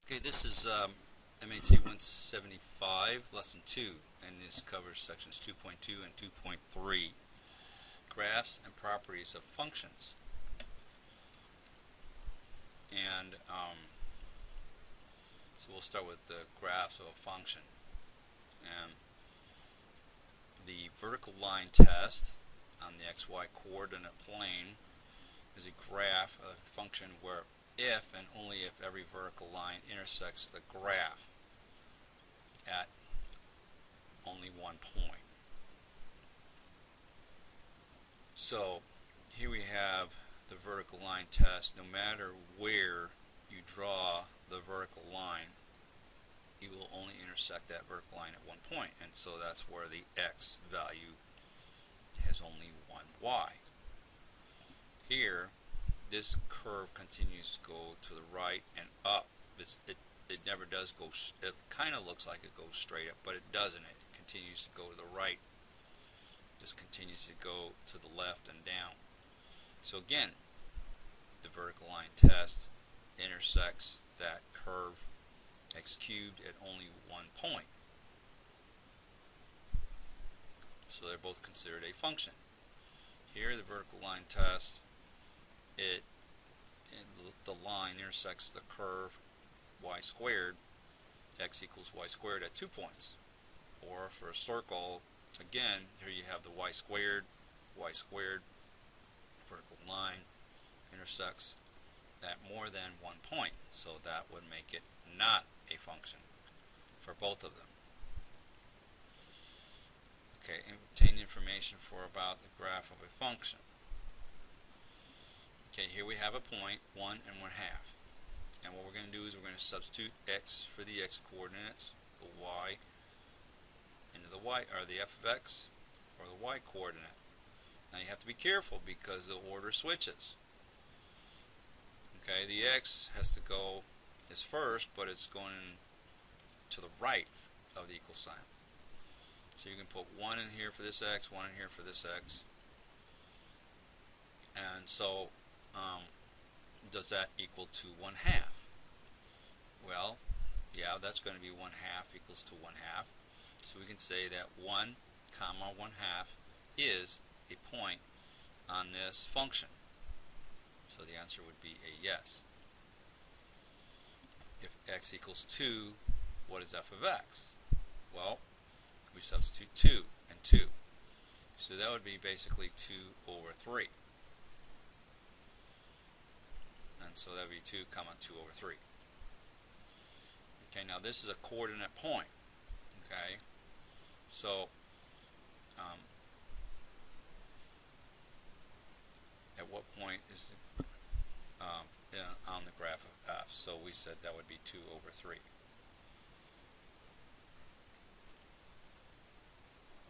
Okay, this is MAT175, Lesson 2, and this covers sections 2.2 and 2.3, graphs and properties of functions. And so we'll start with the graphs of a function. And the vertical line test on the xy coordinate plane is a graph of a function where if and only if every vertical line intersects the graph at only one point. So here we have the vertical line test. No matter where you draw the vertical line, you will only intersect that vertical line at one point, and so that's where the x value has only one y. Here, this curve continues to go to the right and up. It never does go, it kind of looks like it goes straight up, but it doesn't. It continues to go to the right. This continues to go to the left and down. So again, the vertical line test intersects that curve x cubed at only one point. So they're both considered a function. Here, the vertical line test, the line intersects the curve y squared, x equals y squared at 2 points. Or for a circle, again, here you have the y squared, vertical line intersects at more than 1 point. So that would make it not a function for both of them. Okay, obtain information for about the graph of a function. Okay, here we have a point, 1 and 1/2. And what we're going to do is we're going to substitute x for the x coordinates, the y into the y, or the f of x, or the y coordinate. Now you have to be careful because the order switches. Okay, the x has to go is first, but it's going to the right of the equal sign. So you can put 1 in here for this x, 1 in here for this x. And so, does that equal to 1/2? Well, yeah, that's going to be 1/2 equals to 1/2. So we can say that 1 comma 1/2 is a point on this function. So the answer would be a yes. If x equals 2, what is f of x? Well, we substitute 2 and 2. So that would be basically 2 over 3. And so that would be 2 comma 2 over 3. Okay, now this is a coordinate point. Okay, so at what point is on the graph of f? So we said that would be 2 over 3.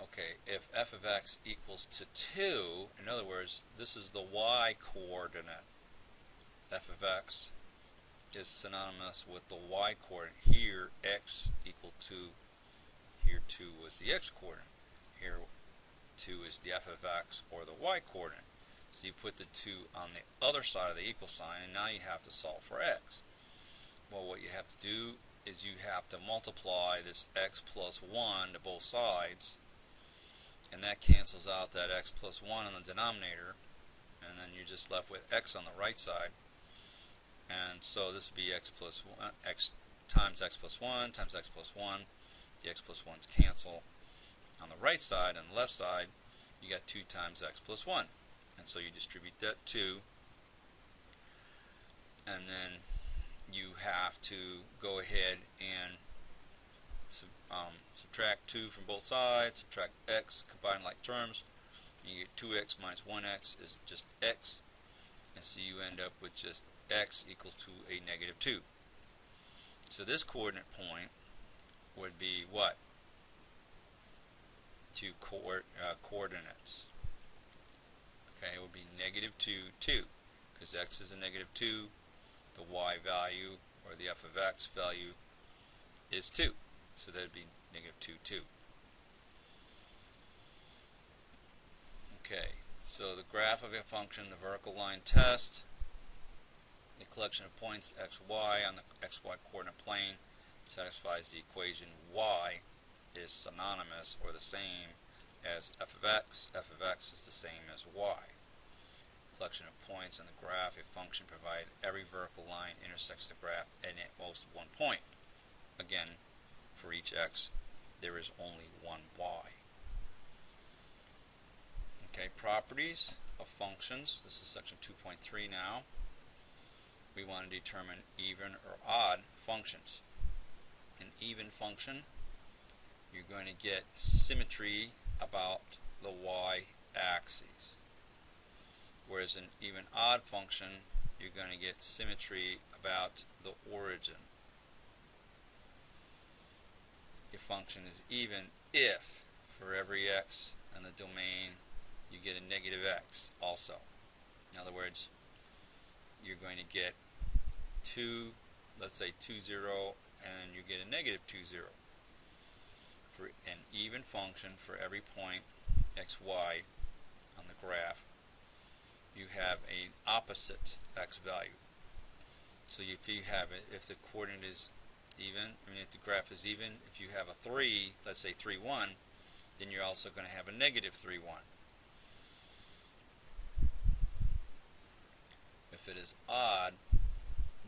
Okay, if f of x equals to 2, in other words, this is the y coordinate. F of x is synonymous with the y coordinate. Here, x equal to, here 2 was the x coordinate. Here 2 is the f of x, or the y coordinate. So you put the 2 on the other side of the equal sign, and now you have to solve for x. Well, what you have to do is you have to multiply this x plus 1 to both sides, and that cancels out that x plus 1 in the denominator, and then you're just left with x on the right side. And so this would be x plus 1, x times x plus 1 times x plus 1. The x plus 1's cancel. On the right side and the left side, you got 2 times x plus 1. And so you distribute that 2. And then you have to go ahead and subtract 2 from both sides, subtract x, combine like terms. You get 2x minus 1x is just x. And so you end up with just x equals to a negative 2. So this coordinate point would be what? Two coordinates. Okay, it would be negative 2, 2. Because x is a negative 2, the y value, or the f of x value, is 2. So that would be negative 2, 2. Okay, so the graph of a function, the vertical line test, The collection of points xy on the xy coordinate plane satisfies the equation y is synonymous or the same as f of x. F of x is the same as y. Collection of points on the graph, a function provided every vertical line intersects the graph at most one point. Again, for each x, there is only one y. Okay, properties of functions. This is section 2.3 now. We want to determine even or odd functions. An even function, you're going to get symmetry about the y-axis. Whereas an even odd function, you're going to get symmetry about the origin. A function is even if for every x in the domain you get a negative x also. In other words, you're going to get 2, let's say 2, 0, and you get a negative 2, 0. For an even function for every point xy on the graph, you have an opposite x value. So if you have it, if the coordinate is even, if the graph is even, if you have a 3, let's say 3, 1, then you're also going to have a negative 3, 1. If it is odd,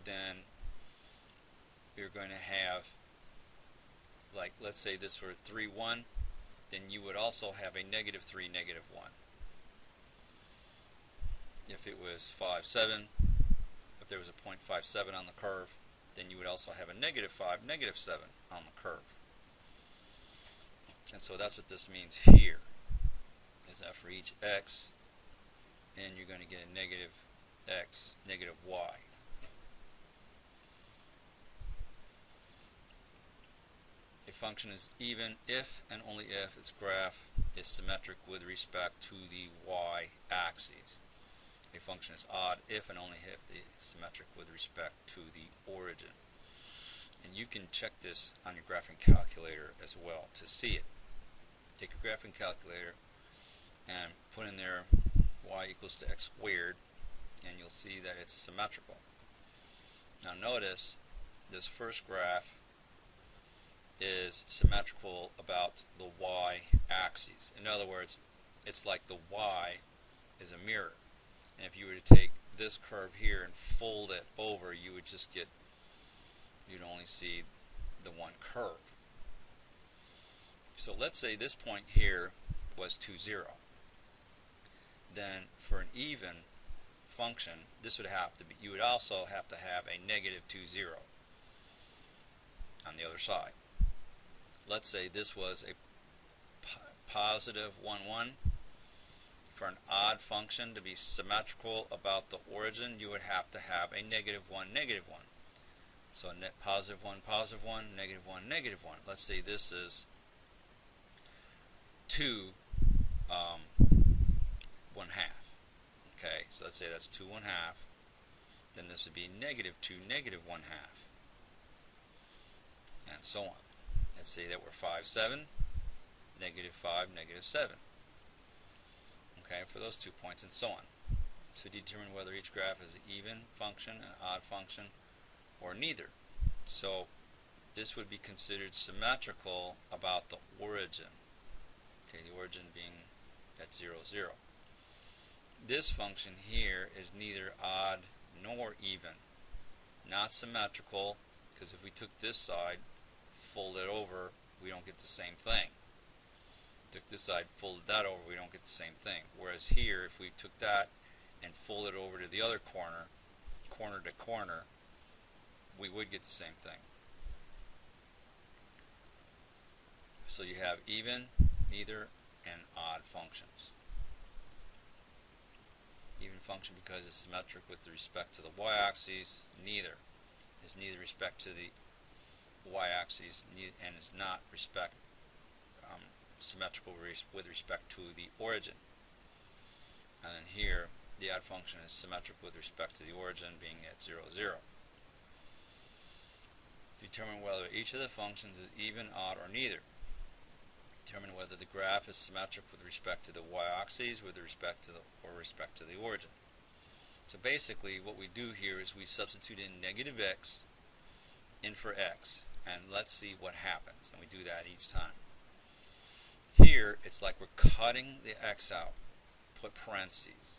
then you're going to have, like, let's say this for 3, 1, then you would also have a negative 3, negative 1. If it was 5, 7, if there was a point 5, 7 on the curve, then you would also have a negative 5, negative 7 on the curve. And so that's what this means here, is that for each x, and you're going to get a negative x, negative y. A function is even if and only if its graph is symmetric with respect to the y-axis. A function is odd if and only if it is symmetric with respect to the origin. And you can check this on your graphing calculator as well to see it. Take your graphing calculator and put in there y equals to x squared, and you'll see that it's symmetrical. Now notice this first graph is symmetrical about the y-axis. In other words, it's like the y is a mirror. And if you were to take this curve here and fold it over, you would just get, you'd only see the one curve. So let's say this point here was 2, 0. Then for an even function, this would have to be, you would also have to have a negative 2, 0 on the other side. Let's say this was a positive 1, 1. For an odd function to be symmetrical about the origin, you would have to have a negative 1, negative 1. So net positive 1, positive 1, negative 1, negative 1. Let's say this is 2, 1/2. Okay, so let's say that's 2, 1/2. Then this would be negative 2, negative 1/2. And so on. Let's say that we're 5, 7, negative 5, negative 7. Okay, for those 2 points, and so on. So determine whether each graph is an even function, an odd function, or neither. So this would be considered symmetrical about the origin. Okay, the origin being at 0, 0. This function here is neither odd nor even. Not symmetrical, because if we took this side, fold it over, we don't get the same thing. Took this side, folded that over, we don't get the same thing. Whereas here, if we took that and folded over to the other corner, corner to corner, we would get the same thing. So you have even, neither, and odd functions. Even function because it's symmetric with respect to the y-axis, neither is neither respect to the y-axis and is not symmetrical with respect to the origin. And then here, the odd function is symmetric with respect to the origin being at 0, 0. Determine whether each of the functions is even, odd, or neither. Determine whether the graph is symmetric with respect to the y-axis, with respect to the origin. So basically what we do here is we substitute in negative x in for x, and let's see what happens, and we do that each time. Here it's like we're cutting the x out, put parentheses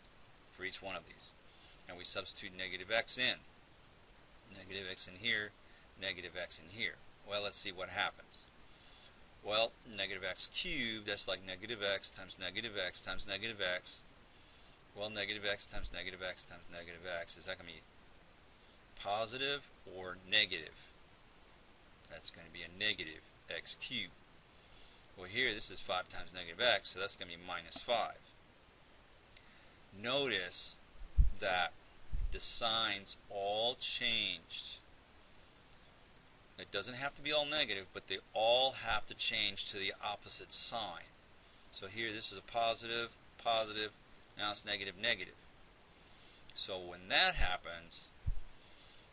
for each one of these, and we substitute negative x in. Negative x in here, negative x in here. Well, let's see what happens. Well, negative x cubed, that's like negative x times negative x times negative x. Well, negative x times negative x times negative x, is that going to be positive or negative? That's going to be a negative x cubed. Well, here this is 5 times negative x, so that's going to be minus 5. Notice that the signs all changed. It doesn't have to be all negative, but they all have to change to the opposite sign. So here this is a positive, positive, now it's negative, negative. So when that happens,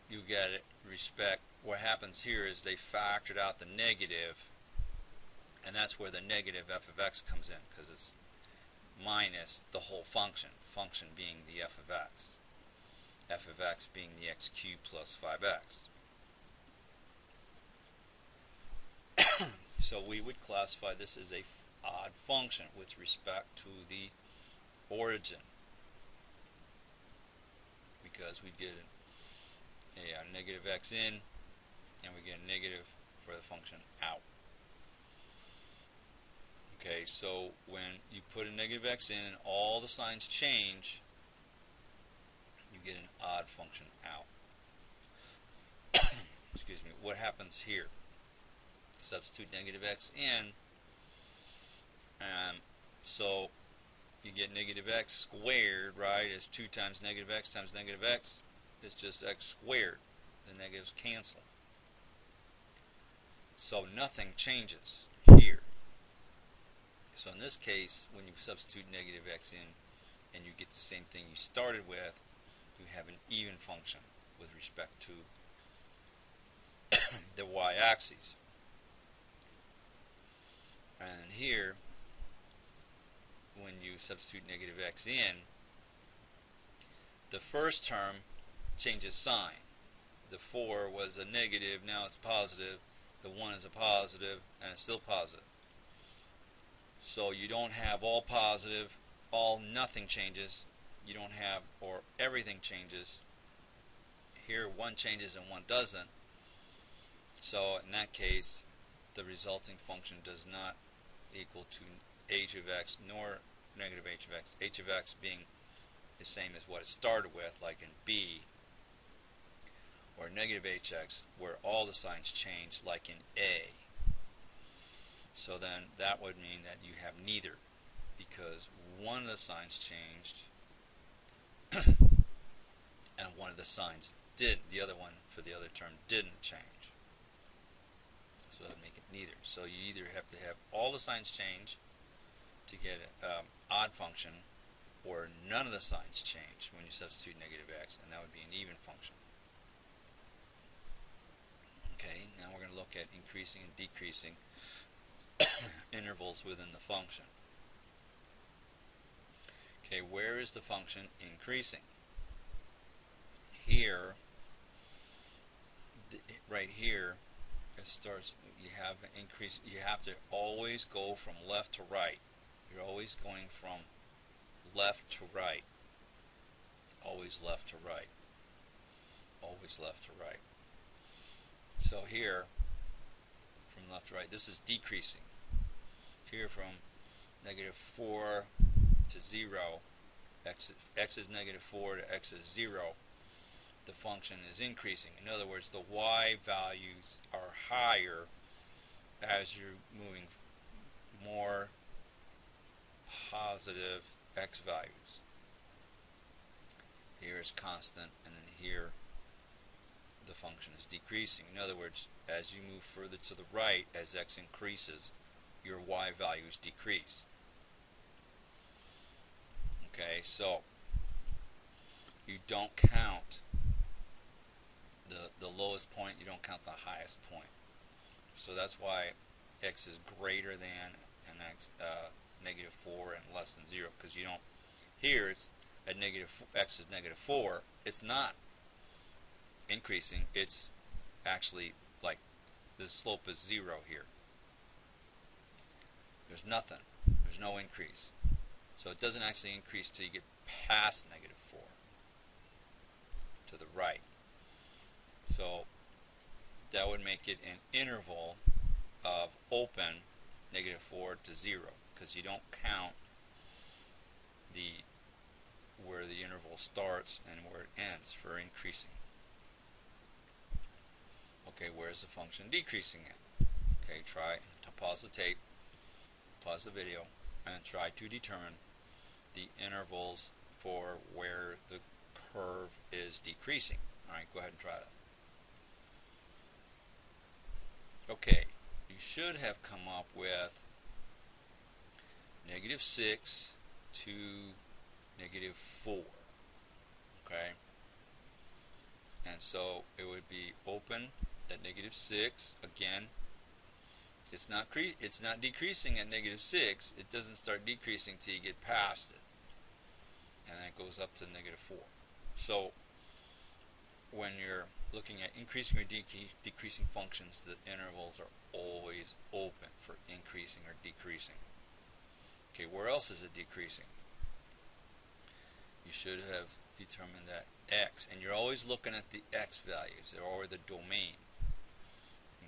you get it, respect. What happens here is they factored out the negative, and that's where the negative f of x comes in, because it's minus the whole function, function being the f of x being the x cubed plus 5x. So we would classify this as a odd function with respect to the origin, because we get a negative x in, and we get a negative for the function out. Okay, so when you put a negative x in and all the signs change, you get an odd function out. Excuse me. What happens here? Substitute negative x in, so you get negative x squared, right? Is 2 times negative x times negative x. It's just x squared. The negatives cancel. So nothing changes here. So in this case, when you substitute negative x in and you get the same thing you started with, you have an even function with respect to the y-axis. And here, when you substitute negative x in, the first term changes sign. The 4 was a negative, now it's positive. The 1 is a positive, and it's still positive. So you don't have all positive, all nothing changes. You don't have, or everything changes. Here 1 changes and 1 doesn't. So in that case, the resulting function does not equal to h of x nor negative h of x. H of x being the same as what it started with, like in B, or negative hx, where all the signs change, like in A. So then that would mean that you have neither, because one of the signs changed and one of the signs did, the other one for the other term didn't change. So that would make it neither. So you either have to have all the signs change to get an odd function, or none of the signs change when you substitute negative x, and that would be an even function. Okay, now we're going to look at increasing and decreasing intervals within the function. Okay, where is the function increasing? Here, right here, it starts, you have an increase. You have to always go from left to right. You're always going from left to right. Always left to right. Always left to right. So here, from left to right, this is decreasing. Here from negative 4 to 0, x is negative 4 to x is 0, the function is increasing. In other words, the y values are higher as you're moving more positive x values. Here is constant, and then here the function is decreasing. In other words, as you move further to the right, as x increases, your y values decrease. Okay, so you don't count the lowest point, you don't count the highest point. So that's why x is greater than and x, negative 4 and less than 0, because you don't, here it's at negative x is negative 4, it's not increasing. It's actually like the slope is 0 here. There's nothing. There's no increase. So it doesn't actually increase till you get past negative 4 to the right. So that would make it an interval of open negative 4 to 0, because you don't count where the interval starts and where it ends for increasing. Okay, where's the function decreasing at? Okay, try to pause the tape, pause the video, and try to determine the intervals for where the curve is decreasing. Alright, go ahead and try that. Okay, you should have come up with negative 6 to negative 4. Okay, and so it would be open at negative 6. Again, it's not decreasing at negative 6. It doesn't start decreasing till you get past it, and then it goes up to negative 4. So when you're looking at increasing or decreasing functions, the intervals are always open for increasing or decreasing. Okay, where else is it decreasing? You should have determined that x, and you're always looking at the x values or the domain.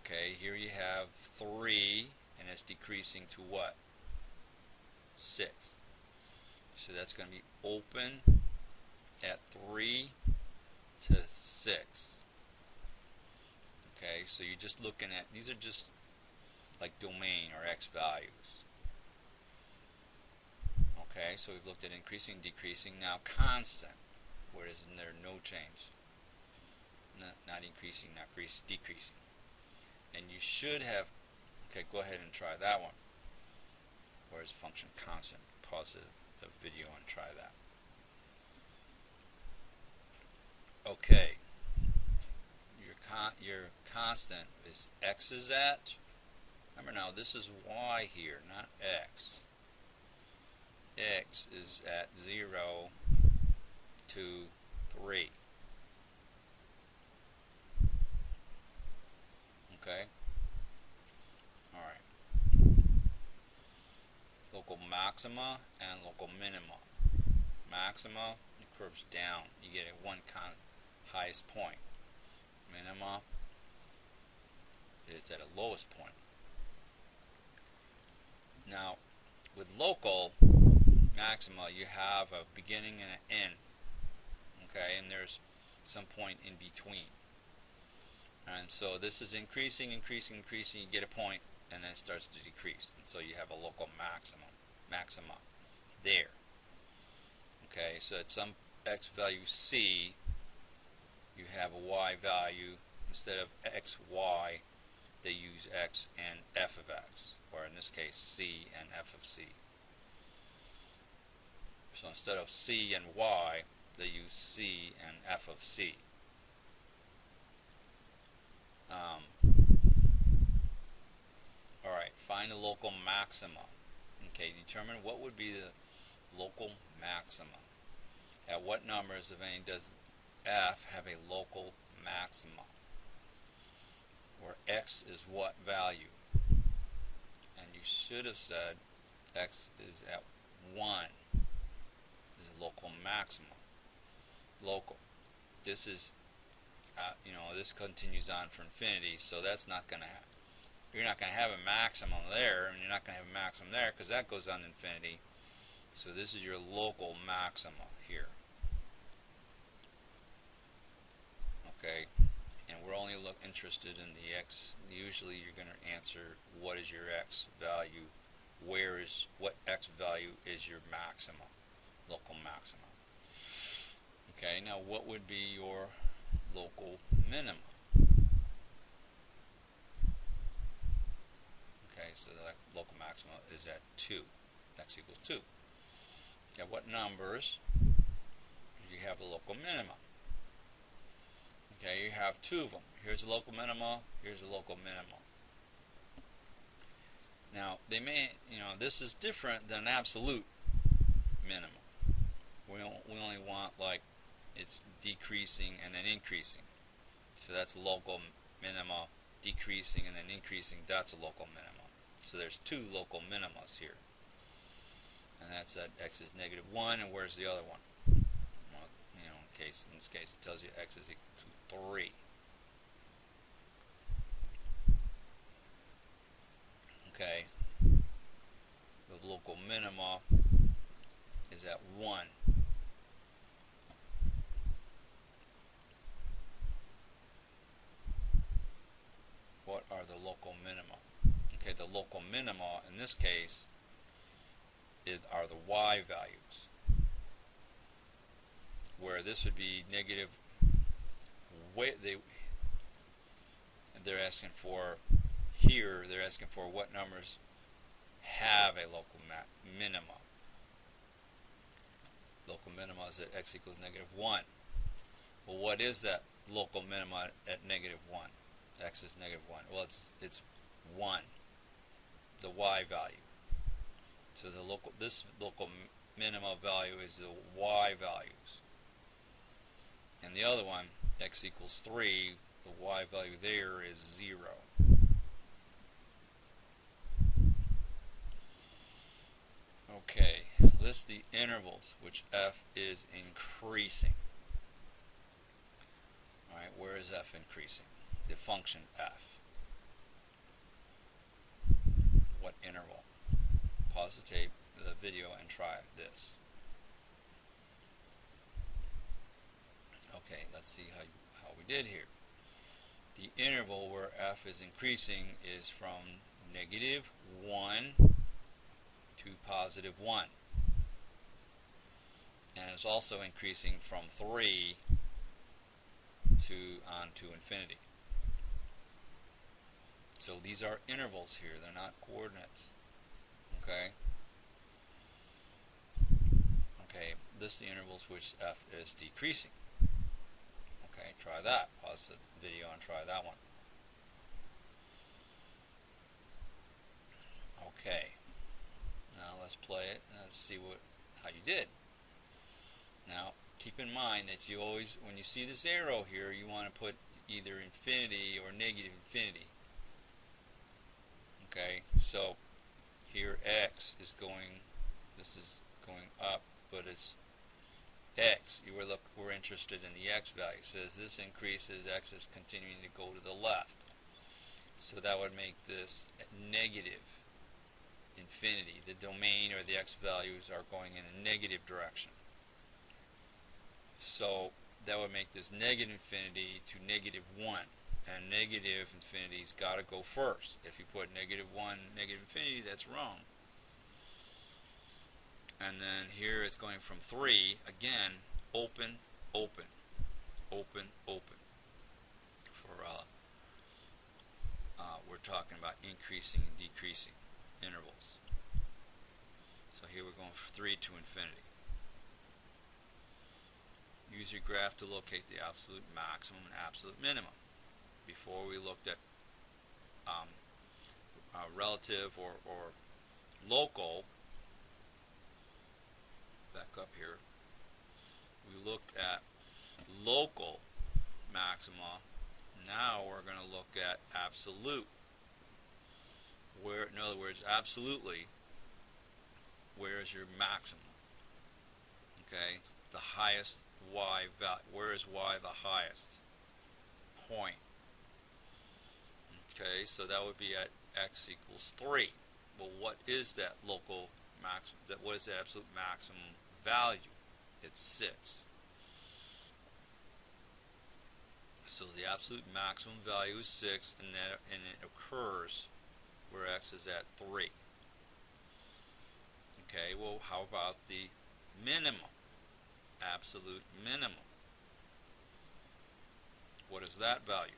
Okay, here you have 3, and it's decreasing to what? 6. So that's going to be open at 3 to 6. Okay, so you're just looking at, these are just like domain or x values. Okay, so we've looked at increasing, decreasing. Now constant, where isn't there no change? Not increasing, not decreasing. And you should have, okay, go ahead and try that one. Where's function constant? Pause the video and try that. Okay, your constant is x is at, remember now this is y here, not x. X is at 0 to 3. Okay? Alright. Local maxima and local minima. Maxima, it curves down. You get at one highest point. Minima, it's at a lowest point. Now, with local maxima, you have a beginning and an end. Okay, and there's some point in between. And so this is increasing, increasing, increasing. You get a point, and then it starts to decrease. And so you have a local maxima there. Okay, so at some x value c, you have a y value. Instead of xy, they use x and f of x, or in this case c and f of c. So instead of c and y, they use c and f of c. Alright, find the local maxima. Okay, determine what would be the local maxima. At what numbers, if any, does f have a local maxima? Where x is what value? And you should have said x is at 1 is a local maximum. Local. This is, this continues on for infinity, so that's not going to happen. You're not going to have a maximum there, and you're not going to have a maximum there, because that goes on infinity. So this is your local maxima here. Okay, and we're only interested in the x. Usually you're going to answer what is your x value, what x value is your maxima, local maxima. Okay, now what would be your local minima? Okay, so the local maxima is at 2. X equals 2. At what numbers do you have a local minima? Okay, you have 2 of them. Here's the local minima, here's the local minima. Now, they may, this is different than an absolute minimum. we only want like it's decreasing and then increasing. So that's local minima, decreasing and then increasing, that's a local minima. So there's two local minimas here. And that's at x is -1, and where's the other one? Well, in this case it tells you x is equal to 3. Okay, the local minima is at 1. What are the local minima? Okay, the local minima in this case are the y values, where this would be negative. They're asking for here. They're asking for what numbers have a local minima. Local minima is at x equals -1. Well, what is that local minima at -1? X is -1. Well, it's 1, the y value. So this local minima value is the y values, and the other one, x equals 3, the y value there is 0. Okay, list the intervals which f is increasing. Alright, where is f increasing? The function f. What interval? Pause the tape, the video, and try this. Okay, let's see how we did here. The interval where f is increasing is from -1 to +1. And it's also increasing from 3 on to infinity. So these are intervals here, they're not coordinates. Okay? Okay, list the intervals which f is decreasing. Okay, try that. Pause the video and try that one. Okay, now let's play it and let's see how you did. Now, keep in mind that you always, when you see this arrow here, you want to put either infinity or -infinity. Okay, so here x is going, this is going up, but it's x. We're interested in the x value. So as this increases, x is continuing to go to the left. So that would make this -infinity. The domain or the x values are going in a negative direction. So that would make this -infinity to -1. And -infinity's got to go first. If you put -1, -infinity, that's wrong. And then here it's going from 3, again, open, open, open, open. We're talking about increasing and decreasing intervals. So here we're going from 3 to infinity. Use your graph to locate the absolute maximum and absolute minimum. Before we looked at relative or local. Back up here. We looked at local maxima. Now we're going to look at absolute. Where, in other words, absolutely, where is your maximum? Okay, the highest y value. Where is y the highest point? Okay, so that would be at x equals 3. Well, what is that local maximum? What is the absolute maximum value? It's 6. So the absolute maximum value is 6, and it occurs where x is at 3. Okay, well, how about the minimum? Absolute minimum. What is that value?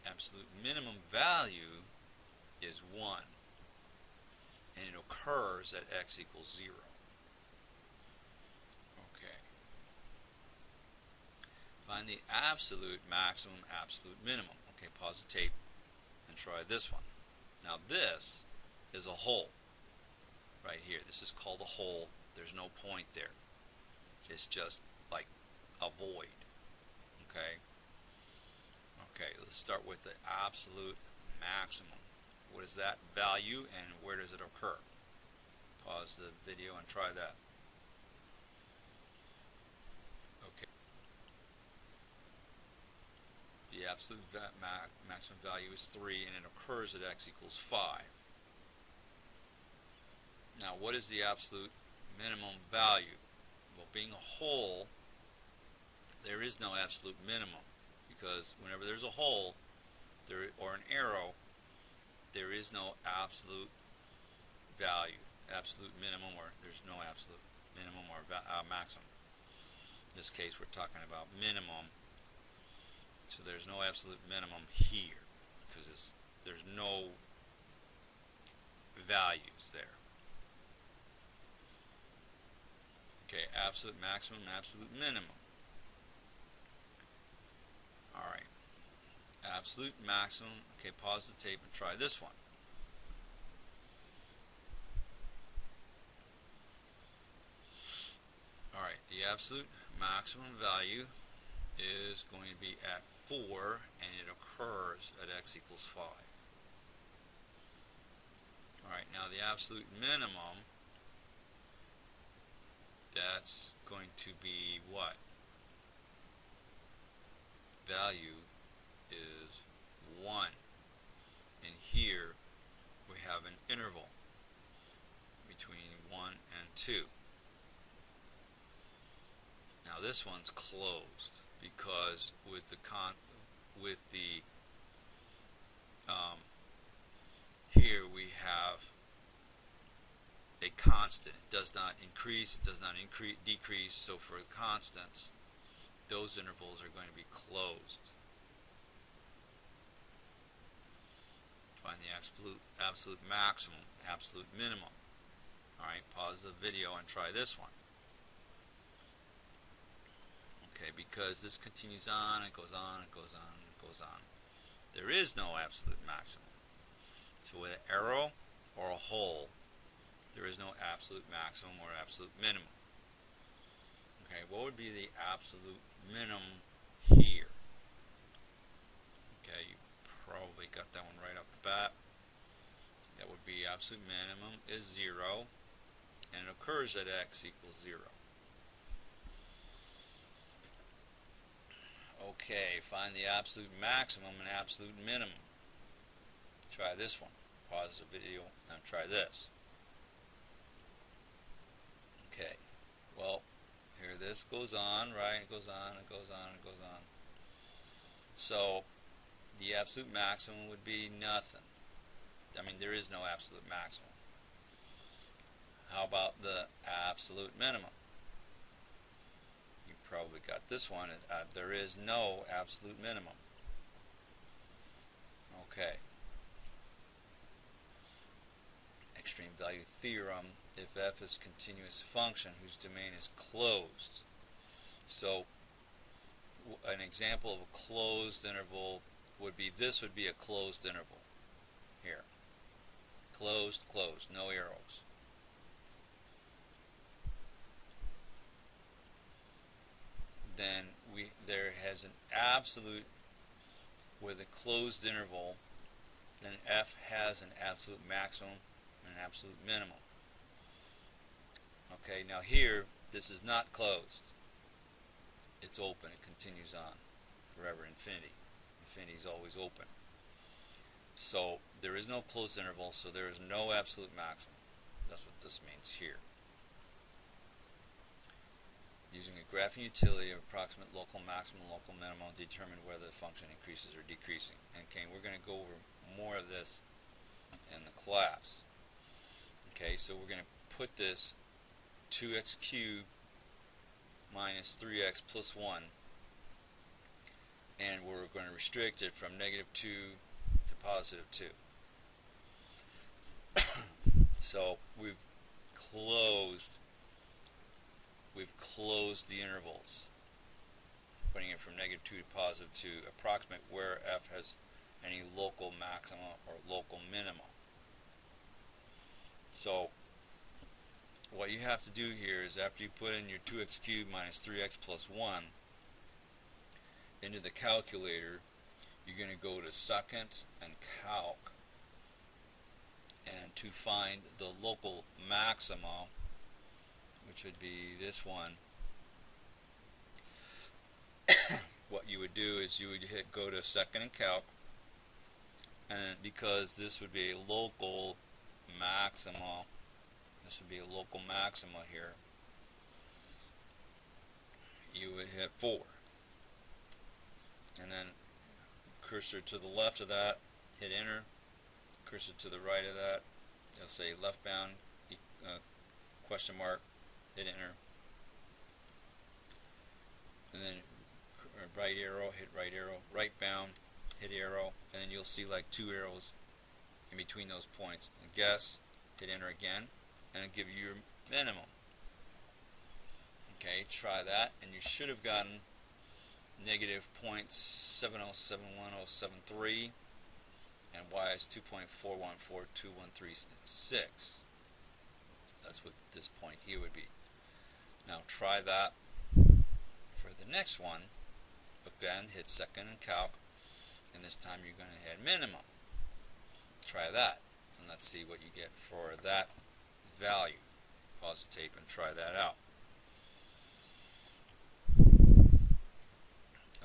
Absolute minimum value is 1, and it occurs at x equals 0. Okay. Find the absolute maximum, absolute minimum. Okay, pause the tape and try this one. Now this is a hole. right here. This is called a hole. There's no point there. It's just like a void. Okay? Okay, let's start with the absolute maximum. What is that value and where does it occur? Pause the video and try that. Okay. The absolute maximum value is 3 and it occurs at x equals 5. Now what is the absolute minimum value? Well, being a hole, there is no absolute minimum, because whenever there's a hole or an arrow, there is no absolute value, absolute minimum, or there's no absolute minimum or maximum. In this case we're talking about minimum, so there's no absolute minimum here because there's no values there. Okay, absolute maximum and absolute minimum. Alright, absolute maximum. Okay, pause the tape and try this one. Alright, the absolute maximum value is going to be at 4 and it occurs at x equals 5. Alright, now the absolute minimum, that's going to be what? Value is 1. And here we have an interval between 1 and 2. Now this one's closed because with the here we have a constant. It does not increase, it does not decrease, so for constants, those intervals are going to be closed. Find the absolute maximum, absolute minimum. Alright, pause the video and try this one. Okay, because this continues on, it goes on, it goes on, it goes on. There is no absolute maximum. So with an arrow or a hole, there is no absolute maximum or absolute minimum. Okay, what would be the absolute minimum here? Okay, you probably got that one right off the bat. That would be absolute minimum is 0, and it occurs at x equals 0. Okay, find the absolute maximum and absolute minimum. Try this one. Pause the video and try this. Okay, well, here this goes on, right? It goes on, it goes on, it goes on. So the absolute maximum would be nothing. I mean, there is no absolute maximum. How about the absolute minimum? You probably got this one. There is no absolute minimum. Okay. Extreme value theorem. If f is a continuous function whose domain is closed. So an example of a closed interval would be, this would be a closed interval here. Closed, closed, no arrows. Then there has an absolute with a closed interval, then f has an absolute maximum and an absolute minimum. Okay, now here this is not closed. It's open. It continues on forever, infinity. Infinity is always open. So there is no closed interval, so there is no absolute maximum. That's what this means here. Using a graphing utility of approximate local maximum, local minimum, determine whether the function increases or decreasing. Okay, we're going to go over more of this in the class. Okay, so we're going to put this 2x cubed minus 3x plus 1, and we're going to restrict it from -2 to +2. So we've closed the intervals, putting it from -2 to +2, approximate where f has any local maxima or local minima. So what you have to do here is after you put in your 2x cubed minus 3x plus 1 into the calculator, you're going to go to second and calc, and to find the local maxima, which would be this one, what you would do is you would go to second and calc, and because this would be a local maxima, this would be a local maxima here, you would hit 4. And then cursor to the left of that, hit enter. Cursor to the right of that, it'll say left bound, question mark, hit enter. And then right arrow, hit right arrow, right bound, hit arrow, and then you'll see like 2 arrows in between those points. And guess, hit enter again, and it'll give you your minimum. Okay, try that, and you should have gotten negative 0.7071073, and y is 2.4142136. That's what this point here would be. Now try that for the next one. Again, hit second and calc, and this time you're going to hit minimum. Try that, and let's see what you get for that value. Pause the tape and try that out.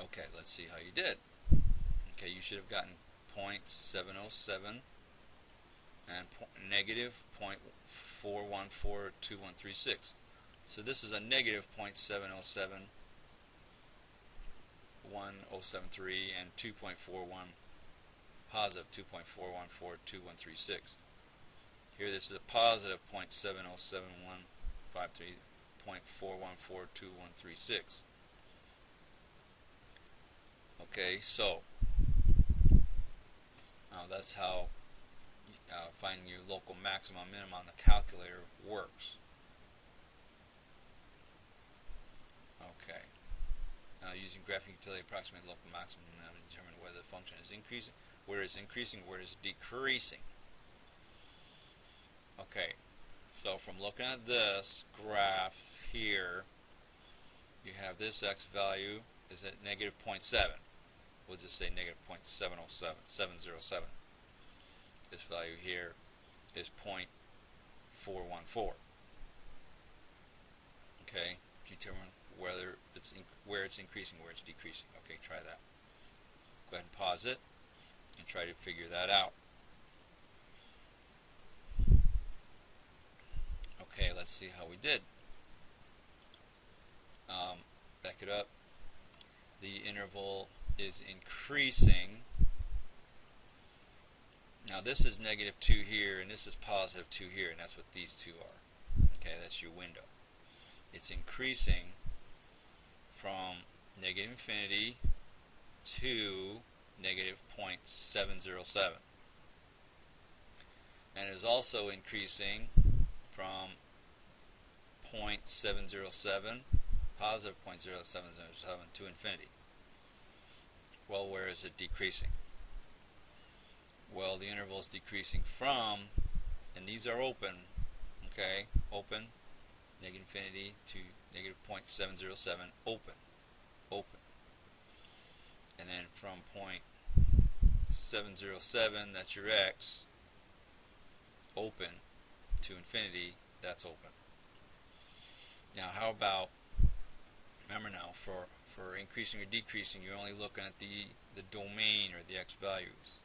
Okay, let's see how you did. Okay, you should have gotten 0.707 and negative 0.4142136. So this is a negative 0.7071073 and 2.41 positive 2.4142136. Here this is a positive 0.70715 0.4142136. Okay, so now that's how finding your local maximum and minimum on the calculator works. Okay, now using graphing utility, approximate local maximum and minimum to determine whether the function is increasing, where it's increasing, where it's decreasing. Okay, so from looking at this graph here, you have this x value is at negative 0.7. We'll just say negative 0.707. This value here is 0.414. Okay, determine whether it's where it's increasing, where it's decreasing. Okay, try that. Go ahead and pause it and try to figure that out. Okay, let's see how we did. Back it up. The interval is increasing. Now this is negative 2 here, and this is positive 2 here, and that's what these two are. Okay, that's your window. It's increasing from negative infinity to negative 0.707. And it is also increasing from 0.707, positive 0.0707 to infinity. Well, where is it decreasing? Well, the interval is decreasing from, and these are open, okay, open, negative infinity to negative 0.707, open. And then from 0.707, that's your x, open, to infinity, that's open. Now, how about, remember now, for increasing or decreasing, you're only looking at the domain or the x values.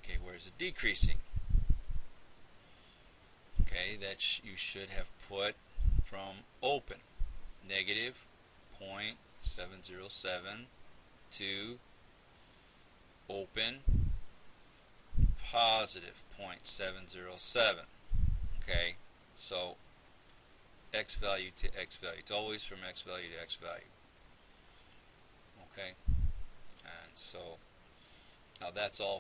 Okay, where is it decreasing? Okay, that you should have put from open, negative 0.707 to open, positive 0.707. Okay, so x value to x value. It's always from x value to x value. Okay, and so now that's all